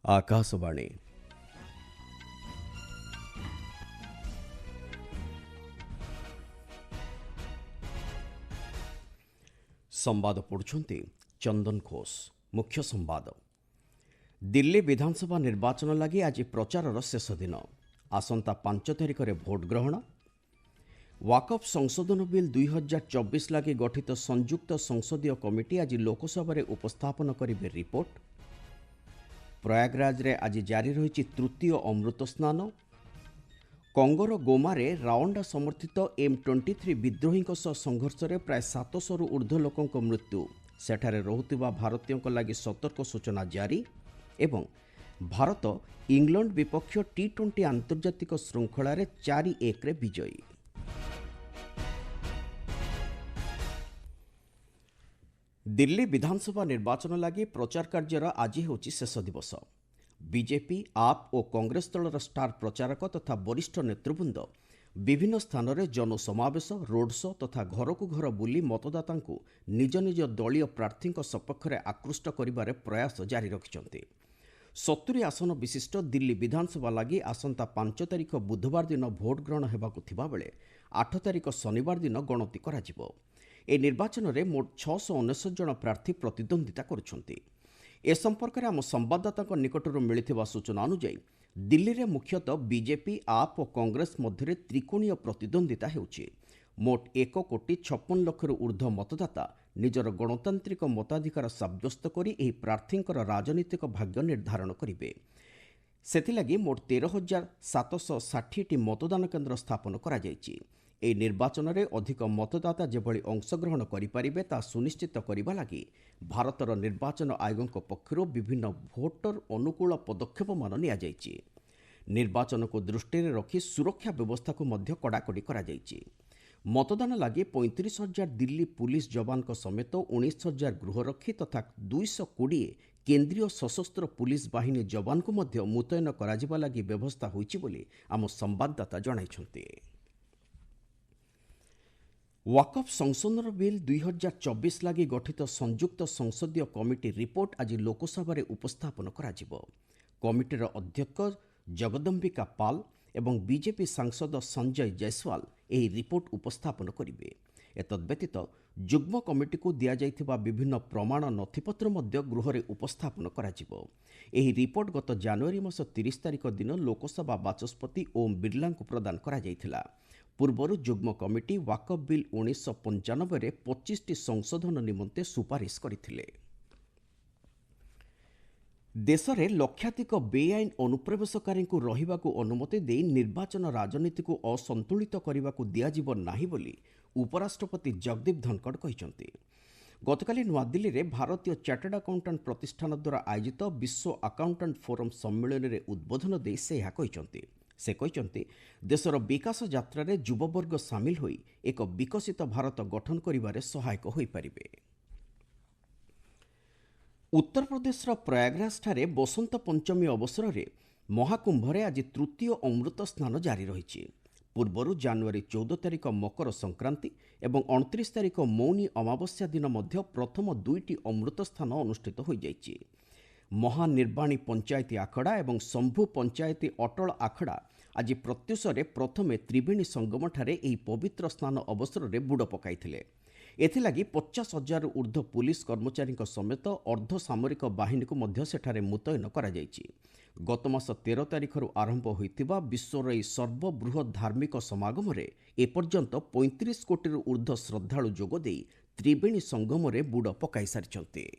आकाशवाणी संवाद पढ़ुछंती चंदन घोष। मुख्य संवाद। दिल्ली विधानसभा निर्वाचन लगी आज प्रचारर शेष दिन। आसंता 5 तारिख रे भोट ग्रहण। वाकफ संशोधन बिल 2024 लगी गठित संयुक्त संसदीय कमिटी आज लोकसभा रे उपस्थापन करिवे रिपोर्ट। प्रयागराज रे आज जारी रही तृतीय अमृत स्नान। कंगोर गोमारे रावंडा समर्थित M23 विद्रोही संघर्ष में प्राय 700 रु ऊर्ध्व लोकों मृत्यु। सेठारे रहुतिबा भारतीयों लगी सतर्क सूचना जारी। एवं भारत इंग्लैंड विपक्ष T20 आंतर्जातिक श्रृंखला 4-1 रे विजयी। दिल्ली विधानसभा निर्वाचन लगी प्रचार कार्यर आज होची शेष दिवस। बीजेपी आप और कांग्रेस दलर स्टार प्रचारक तथा वरिष्ठ नेतृवृंद विभिन्न स्थान में जनसमावेश रोड शो तथा घर को घर बुली मतदाता निज निज दलीय प्रार्थी सपक्ष में आकृष्ट करिबारे प्रयास जारी रखिछन्ति। 70 आसन विशिष्ट दिल्ली विधानसभा लगी आसंता 5 तारिख बुधवार दिन भोट ग्रहण हेबाकु थिबा बेले 8 तारिख शनिवार दिन गणति कराजिबो। ए निर्वाचन में मोट 699 जन प्रार्थी प्रतिद्वंदिता करुछन्ति। ए संपर्क में आम संवाददाता निकटर मिलता सूचना अनुसार दिल्ली में मुख्यतः बीजेपी आप और कांग्रेस मध्य त्रिकोणीय प्रतिद्वंदिता होउछि। मोट 1,56,00,000 रु ऊर्ध्व मतदाता निजर गणतांत्रिक मताधिकार साब्यस्त करी एही प्रार्थींकर राजनीतिक भाग्य निर्धारण करिवे। सेथिलागि मोट 13,760 मतदान केन्द्र स्थापन करा जायछि। ଏହି ନିର୍ବାଚନରେ ଅଧିକ ମତଦାତା ଯେଭଳି ଅଂଶଗ୍ରହଣ କରିପାରିବେ ତାହା ସୁନିଶ୍ଚିତ କରିବା ଲାଗି ଭାରତର ନିର୍ବାଚନ ଆୟୋଗଙ୍କ ପକ୍ଷରୁ ବିଭିନ୍ନ ଭୋଟର ଅନୁକୂଳ ପଦକ୍ଷେପମାନ ନିଆଯାଇଛି। ନିର୍ବାଚନକୁ ଦୃଷ୍ଟିରେ ରଖି ସୁରକ୍ଷା ବ୍ୟବସ୍ଥାକୁ ମଧ୍ୟ କଡ଼ାକଡ଼ି କରାଯାଇଛି। ମତଦାନ ଲାଗି 35,000 ଦିଲ୍ଲୀ ପୁଲିସ ଯବାନଙ୍କ ସମେତ 19,000 ଗୃହରକ୍ଷୀ ତଥା 220 କେନ୍ଦ୍ରୀୟ ସଶସ୍ତ୍ର ପୁଲିସ ବାହିନୀ ଯବାନଙ୍କୁ ମଧ୍ୟ ମୁତୟନ କରାଯିବା ଲାଗି ବ୍ୟବସ୍ଥା ହୋଇଛି ବୋଲି ଆମ ସମ୍ବାଦଦାତା ଜଣାଇଛନ୍ତି। वाकफ संशोधन बिल 2024 लगी गठित संयुक्त संसदीय कमिटी रिपोर्ट आज लोकसभा रे उपस्थापन कराजिबो। कमिटीर अध्यक्ष जगदम्बिका पाल एवं बीजेपी सांसद संजय जायसवाल एही रिपोर्ट उपस्थापन करिवे। एतद्व्यतीत जुग्म कमिटी को दिया जाइथिबा विभिन्न प्रमाण नथिपत्र मध्य गृह रे उपस्थापन कराजिबो। एही रिपोर्ट गत जनवरी मास 30 तारिख दिन लोकसभा बाचस्पति ओम बिरला को प्रदान करा जाइथिला। पूर्वर जुग्म कमिटी वाकफ बिल 1995 रे 25टी संशोधन निमंते सुपारिश करथिले। देश में लक्षाधिक बेआईन अनुप्रवेशकारी को रहिबाकु अनुमति दे निर्वाचन राजनीति को असंतुलित करने दियाजिब नाही बोली उपराष्ट्रपति जगदीप धनखड़ कहिसंति। गतकाली नुआदिल्ली रे भारतीय चार्टर्ड अकाउंटेंट प्रतिष्ठान द्वारा आयोजित विश्व अकाउंटेंट फोरम सम्मेलन में उद्बोधन दे से यह कहिसंति। से कहते देशर विकास यात्रा रे युववर्ग सामिल होई एक विकसित भारत गठन करिबारे सहायक होई परिबे। उत्तर प्रदेश प्रयागराज ठारे बसंत पंचमी अवसर में महाकुंभ रे आज तृतीय अमृत स्नान जारी रही। पूर्वर जनवरी 14 तारिख मकर संक्रांति एवं 29 तारिख मौनी अमावस्या दिन मध्य प्रथम 2टी अमृत स्नान अनुष्ठित हो जाइछि। महानिर्वाणी पंचायती आखड़ा एवं शंभु पंचायती अटल आखड़ा आज प्रत्युष प्रथमे त्रिवेणी संगम ठारे एही पवित्र स्नान अवसर में बुड़ पकाइथिले। एथिलागि 50,000 ऊर्ध्व पुलिस कर्मचारी समेत अर्धसामरिक बाहिनी को मध्य सेठारे मुतयन करा जायछि। गत मास 13 तारिख आरंभ होइतिबा विश्वर एही सर्वबृहत धार्मिक समागम रे एपर्यंत 35 कोटी ऊर्ध्व श्रद्धालु जोग देई त्रिवेणी संगम रे बुड़ पकाई सारिछन्ति।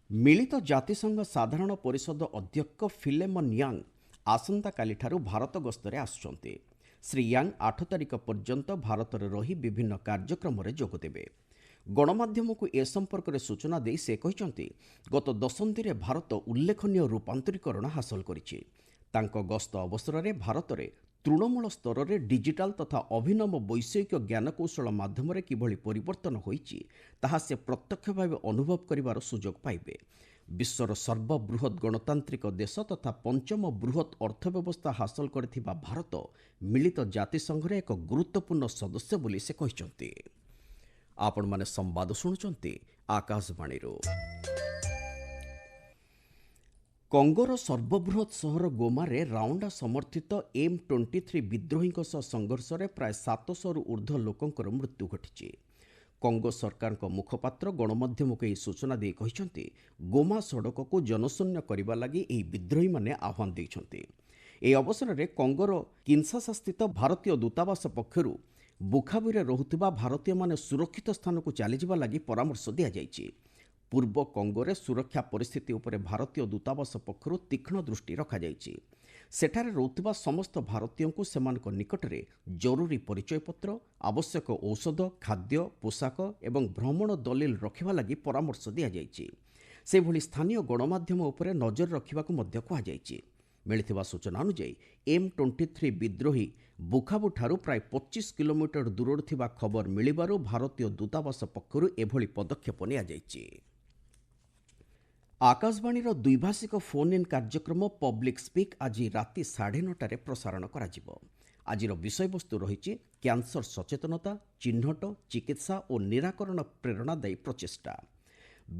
मिलित जातिसंघ साधारण परिषद अध्यक्ष फिलेमन यांग आसंता कालिठारु भारत गस्तरे आसुचंती। श्री यांग 8 तारिख पर्यंत भारत में रही विभिन्न कार्यक्रम में जोगदेवे। गणमाध्यम को ए संपर्क में सूचना दे से कहते गत दशंधि में भारत उल्लेखनीय रूपांतरीकरण हासिल करिछि। तांको गस्त अवसर में भारत में तृणमूल स्तर में डिजिटाल तथा अभिनव वैषयिक ज्ञानकौशल माध्यम किभଳି परिवर्तन होइछि ताहा से प्रत्यक्ष भाव अनुभव करिवार सुजोग पाइबे। विश्वर सर्वबृहत गणतांत्रिक देश तथा पंचम बृहत अर्थव्यवस्था हासिल करथिबा भारत मिलित जातिसंघ एक गुरुत्वपूर्ण सदस्य बोली से कहिसंति। आपण माने संवाद सुनुचंती आकाशवाणी रो। କଙ୍ଗୋର ସର୍ବବୃହତ୍ ସହର ଗୋମାରେ ରାଉଣ୍ଡା ସମର୍ଥିତ M23 ବିଦ୍ରୋହୀଙ୍କ ସହ ସଂଘର୍ଷରେ ପ୍ରାୟ 700ରୁ ଉର୍ଦ୍ଧ୍ୱ ଲୋକଙ୍କର ମୃତ୍ୟୁ ଘଟିଛି। କଙ୍ଗୋ ସରକାରଙ୍କ ମୁଖପାତ୍ର ଗଣମାଧ୍ୟମକୁ ଏହି ସୂଚନା ଦେଇ କହିଛନ୍ତି, ଗୋମା ସଡ଼କକୁ ଜନଶୂନ୍ୟ କରିବା ଲାଗି ଏହି ବିଦ୍ରୋହୀମାନେ ଆହ୍ୱାନ ଦେଇଛନ୍ତି। ଏହି ଅବସରରେ କଙ୍ଗୋର କିନ୍ସାସାସ୍ଥିତ ଭାରତୀୟ ଦୂତାବାସ ପକ୍ଷରୁ ବୁକାବୁରେ ରହୁଥିବା ଭାରତୀୟମାନେ ସୁରକ୍ଷିତ ସ୍ଥାନକୁ ଚାଲିଯିବା ଲାଗି ପରାମର୍ଶ ଦିଆଯାଇଛି। ପୂର୍ବ କଙ୍ଗୋରେ ସୁରକ୍ଷା ପରିସ୍ଥିତି ଉପରେ ଭାରତୀୟ ଦୂତାବାସ ପକ୍ଷରୁ ତୀକ୍ଷ୍ଣ ଦୃଷ୍ଟି ରଖାଯାଇଛି। ସେଠାରେ ରହୁଥିବା ସମସ୍ତ ଭାରତୀୟଙ୍କୁ ସେମାନଙ୍କ ନିକଟରେ ଜରୁରୀ ପରିଚୟପତ୍ର, ଆବଶ୍ୟକ ଔଷଧ, ଖାଦ୍ୟ, ପୋଷାକ ଏବଂ ଭ୍ରମଣ ଦଲିଲ ରଖିବା ଲାଗି ପରାମର୍ଶ ଦିଆଯାଇଛି। ସେଭଳି ସ୍ଥାନୀୟ ଗଣମାଧ୍ୟମ ଉପରେ ନଜର ରଖିବାକୁ ମଧ୍ୟ କୁହାଯାଇଛି। ମିଳିଥିବା ସୂଚନା ଅନୁଯାୟୀ M23 ବିଦ୍ରୋହୀ ବୁକାବୁଠାରୁ ପ୍ରାୟ 25 କିଲୋମିଟର ଦୂରରେ ଥିବା ଖବର ମିଳିବାରୁ ଭାରତୀୟ ଦୂତାବାସ ପକ୍ଷରୁ ଏଭଳି ପଦକ୍ଷେପ ନିଆଯାଇଛି। ଆକାଶବାଣୀର ଦ୍ୱିଭାଷିକ ଫୋନ୍ ଇନ୍ କାର୍ଯ୍ୟକ୍ରମ ପବ୍ଲିକ୍ ସ୍ପିକ୍ ଆଜି ରାତି 9:30ରେ ପ୍ରସାରଣ କରାଯିବ। ଆଜିର ବିଷୟବସ୍ତୁ ରହିଛି କ୍ୟାନ୍ସର ସଚେତନତା, ଚିହ୍ନଟ, ଚିକିତ୍ସା ଓ ନିରାକରଣ ପ୍ରେରଣାଦାୟୀ ପ୍ରଚେଷ୍ଟା।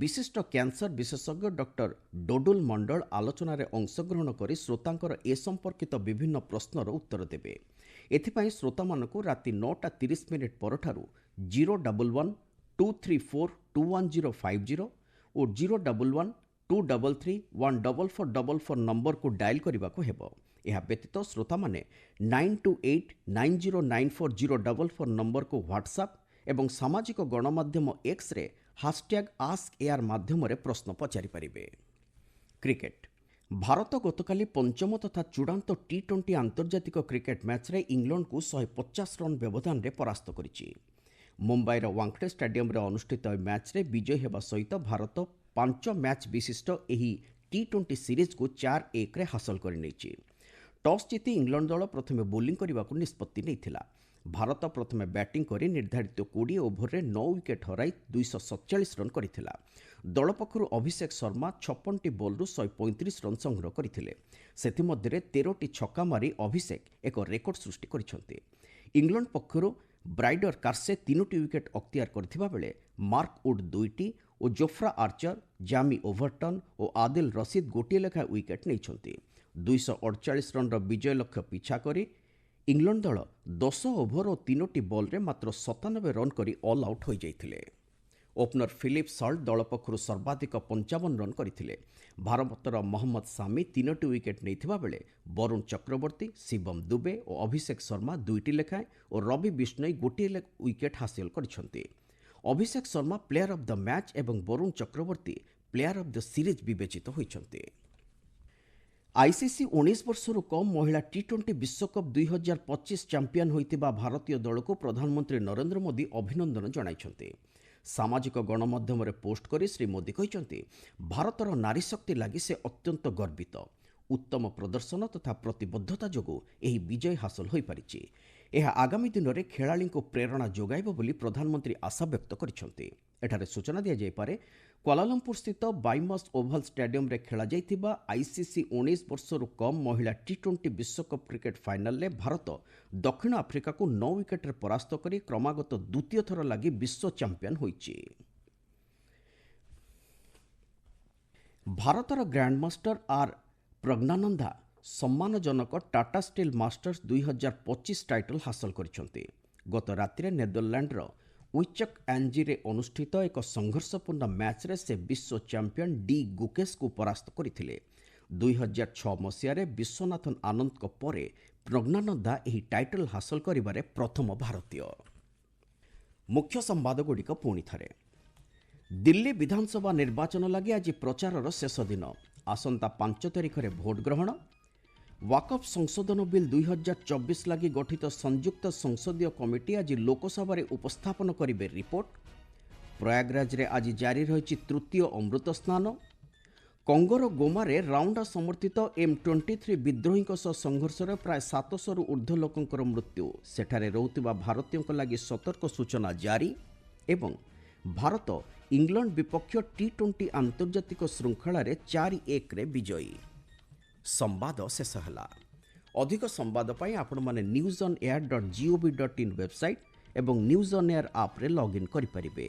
ବିଶିଷ୍ଟ କ୍ୟାନ୍ସର ବିଶେଷଜ୍ଞ ଡକ୍ଟର ଡୋଡୁଲ ମଣ୍ଡଳ ଆଲୋଚନାରେ ଅଂଶଗ୍ରହଣ କରି ଶ୍ରୋତାଙ୍କର ଏ ସମ୍ପର୍କିତ ବିଭିନ୍ନ ପ୍ରଶ୍ନର ଉତ୍ତର ଦେବେ। ଏଥିପାଇଁ ଶ୍ରୋତାମାନଙ୍କୁ ରାତି 9:30 ପରଠାରୁ 011-234-21050 ଓ 011-233-14444 ନମ୍ବରକୁ ଡାଏଲ୍ କରିବାକୁ ହେବ। ଏହା ବ୍ୟତୀତ ଶ୍ରୋତାମାନେ 9289094044 ନମ୍ବରକୁ ହ୍ୱାଟ୍ସଆପ୍ ଏବଂ ସାମାଜିକ ଗଣମାଧ୍ୟମ ଏକ୍ସରେ #AskAir ମାଧ୍ୟମରେ ପ୍ରଶ୍ନ ପଚାରିପାରିବେ। କ୍ରିକେଟ। ଭାରତ ଗତକାଲି ପଞ୍ଚମ ତଥା ଚୂଡ଼ାନ୍ତ T20 ଆନ୍ତର୍ଜାତିକ କ୍ରିକେଟ ମ୍ୟାଚ୍ରେ ଇଂଲଣ୍ଡକୁ 150 ରନ୍ ବ୍ୟବଧାନରେ ପରାସ୍ତ କରିଛି। ମୁମ୍ବାଇର ୱାଙ୍କଡେ ଷ୍ଟାଡିୟମରେ ଅନୁଷ୍ଠିତ ଏହି ମ୍ୟାଚ୍ରେ ବିଜୟୀ ହେବା ସହିତ ଭାରତ 5 ମ୍ୟାଚ୍ ବିଶିଷ୍ଟ ଏହି T20 ସିରିଜ୍କୁ 4-1ରେ ହାସଲ କରିନେଇଛି। ଟସ୍ ଜିତି ଇଂଲଣ୍ଡ ଦଳ ପ୍ରଥମେ ବୋଲିଂ କରିବାକୁ ନିଷ୍ପତ୍ତି ନେଇଥିଲା। ଭାରତ ପ୍ରଥମେ ବ୍ୟାଟିଂ କରି ନିର୍ଦ୍ଧାରିତ 20 ଓଭରରେ 9 ୱିକେଟ୍ ହରାଇ 247 ରନ୍ କରିଥିଲା। ଦଳ ପକ୍ଷରୁ ଅଭିଷେକ ଶର୍ମା 56ଟି ବଲ୍ରୁ 135 ରନ୍ ସଂଗ୍ରହ କରିଥିଲେ। ସେଥିମଧ୍ୟରେ 13ଟି ଛକା ମାରି ଅଭିଷେକ ଏକ ରେକର୍ଡ ସୃଷ୍ଟି କରିଛନ୍ତି। ଇଂଲଣ୍ଡ ପକ୍ଷରୁ ବ୍ରାଇଡର କାର୍ସେ 3ଟି ୱିକେଟ୍ ଅକ୍ତିଆର କରିଥିବା ବେଳେ ମାର୍କ ଉଡ୍ 2ଟି ଓ ଜୋଫ୍ରା ଆର୍ଚର, ଜାମି ଓଭରଟନ୍ ଓ ଆଦିଲ ରସିଦ୍ ଗୋଟିଏ ଲେଖାଏଁ ୱିକେଟ୍ ନେଇଛନ୍ତି। 248 ରନ୍ର ବିଜୟ ଲକ୍ଷ୍ୟ ପିଛା କରି ଇଂଲଣ୍ଡ ଦଳ 10 ଓଭର ଓ 3ଟି ବଲ୍ରେ ମାତ୍ର 97 ରନ୍ କରି ଅଲ୍ ଆଉଟ୍ ହୋଇଯାଇଥିଲେ। ଓପନର ଫିଲିପ୍ ସଲ୍ଟ ଦଳ ପକ୍ଷରୁ ସର୍ବାଧିକ 55 ରନ୍ କରିଥିଲେ। ଭାରତର ମହମ୍ମଦ ସାମି 3ଟି ୱିକେଟ୍ ନେଇଥିବା ବେଳେ ବରୁଣ ଚକ୍ରବର୍ତ୍ତୀ, ଶିବମ ଦୁବେ ଓ ଅଭିଷେକ ଶର୍ମା 2ଟି ଲେଖାଏଁ ଓ ରବି ବିଷ୍ଣୋଇ ଗୋଟିଏ ୱିକେଟ୍ ହାସଲ କରିଛନ୍ତି। Abhishek Sharma player of the match ଏବଂ Varun Chakravarthy player of the series ବିବେଚିତ ହୋଇଛନ୍ତି। ଆଇସିସି 19 ବର୍ଷରୁ କମ୍ ମହିଳା T20 ବିଶ୍ୱକପ୍ 2025 ଚାମ୍ପିୟନ ହୋଇଥିବା ଭାରତୀୟ ଦଳକୁ ପ୍ରଧାନମନ୍ତ୍ରୀ ନରେନ୍ଦ୍ର ମୋଦି ଅଭିନନ୍ଦନ ଜଣାଇଛନ୍ତି। ସାମାଜିକ ଗଣମାଧ୍ୟମରେ ପୋଷ୍ଟ କରି ଶ୍ରୀ ମୋଦି କହିଛନ୍ତି, ଭାରତର ନାରୀଶକ୍ତି ଲାଗି ସେ ଅତ୍ୟନ୍ତ ଗର୍ବିତ। ଉତ୍ତମ ପ୍ରଦର୍ଶନ ତଥା ପ୍ରତିବଦ୍ଧତା ଯୋଗୁଁ ଏହି ବିଜୟ ହାସଲ ହୋଇପାରିଛି। ଏହା ଆଗାମୀ ଦିନରେ ଖେଳାଳିଙ୍କୁ ପ୍ରେରଣା ଯୋଗାଇବ ବୋଲି ପ୍ରଧାନମନ୍ତ୍ରୀ ଆଶାବ୍ୟକ୍ତ କରିଛନ୍ତି। ଏଠାରେ ସୂଚନା ଦିଆଯାଇପାରେ, କୁଆଲାଲମ୍ପୁର ସ୍ଥିତ ବାଇମସ୍ ଓଭାଲ ଷ୍ଟାଡିୟମରେ ଖେଳାଯାଇଥିବା ଆଇସିସି 19 ବର୍ଷରୁ କମ୍ ମହିଳା T20 ବିଶ୍ୱକପ୍ କ୍ରିକେଟ ଫାଇନାଲରେ ଭାରତ ଦକ୍ଷିଣ ଆଫ୍ରିକାକୁ 9 ୱିକେଟ୍ରେ ପରାସ୍ତ କରି କ୍ରମାଗତ ଦ୍ୱିତୀୟ ଥର ଲାଗି ବିଶ୍ୱ ଚାମ୍ପିୟନ ହୋଇଛି। ଭାରତର ଗ୍ରାଣ୍ଡମାଷ୍ଟର ଆର୍ ପ୍ରଜ୍ଞାନନ୍ଦା ସମ୍ମାନଜନକ ଟାଟା ଷ୍ଟିଲ୍ ମାଷ୍ଟର୍ସ 2025 ଟାଇଟଲ ହାସଲ କରିଛନ୍ତି। ଗତ ରାତିରେ ନେଦରଲ୍ୟାଣ୍ଡର ୱିଚକ୍ ଆଞ୍ଜିରେ ଅନୁଷ୍ଠିତ ଏକ ସଂଘର୍ଷପୂର୍ଣ୍ଣ ମ୍ୟାଚ୍ରେ ସେ ବିଶ୍ୱ ଚାମ୍ପିୟନ ଡି ଗୁକେସଙ୍କୁ ପରାସ୍ତ କରିଥିଲେ। 2006 ମସିହାରେ ବିଶ୍ୱନାଥନ ଆନନ୍ଦଙ୍କ ପରେ ପ୍ରଜ୍ଞାନନ୍ଦା ଏହି ଟାଇଟଲ ହାସଲ କରିବାରେ ପ୍ରଥମ ଭାରତୀୟ। ମୁଖ୍ୟ ସମ୍ବାଦଗୁଡ଼ିକ ପୁଣି ଥରେ। ଦିଲ୍ଲୀ ବିଧାନସଭା ନିର୍ବାଚନ ଲାଗି ଆଜି ପ୍ରଚାରର ଶେଷ ଦିନ। ଆସନ୍ତା 5 ତାରିଖରେ ଭୋଟ ଗ୍ରହଣ। ୱାକଫ୍ ସଂଶୋଧନ ବିଲ୍ 2024 ଲାଗି ଗଠିତ ସଂଯୁକ୍ତ ସଂସଦୀୟ କମିଟି ଆଜି ଲୋକସଭାରେ ଉପସ୍ଥାପନ କରିବେ ରିପୋର୍ଟ। ପ୍ରୟାଗରାଜରେ ଆଜି ଜାରି ରହିଛି ତୃତୀୟ ଅମୃତ ସ୍ନାନ। କଙ୍ଗୋର ଗୋମାରେ ରାଉଣ୍ଡା ସମର୍ଥିତ M23 ବିଦ୍ରୋହୀଙ୍କ ସହ ସଂଘର୍ଷରେ ପ୍ରାୟ 700ରୁ ଉର୍ଦ୍ଧ୍ୱ ଲୋକଙ୍କର ମୃତ୍ୟୁ। ସେଠାରେ ରହୁଥିବା ଭାରତୀୟଙ୍କ ଲାଗି ସତର୍କ ସୂଚନା ଜାରି। ଏବଂ ଭାରତ ଇଂଲଣ୍ଡ ବିପକ୍ଷ T20 ଆନ୍ତର୍ଜାତିକ ଶୃଙ୍ଖଳାରେ 4-1ରେ ବିଜୟୀ। ସମ୍ବାଦ ଶେଷ ହେଲା। ଅଧିକ ସମ୍ବାଦ ପାଇଁ ଆପଣମାନେ newsonair.gov.in ୱେବସାଇଟ୍ ଏବଂ ନ୍ୟୁଜ୍ ଅନ୍ ଏୟାର ଆପ୍ରେ ଲଗ୍ଇନ୍ କରିପାରିବେ।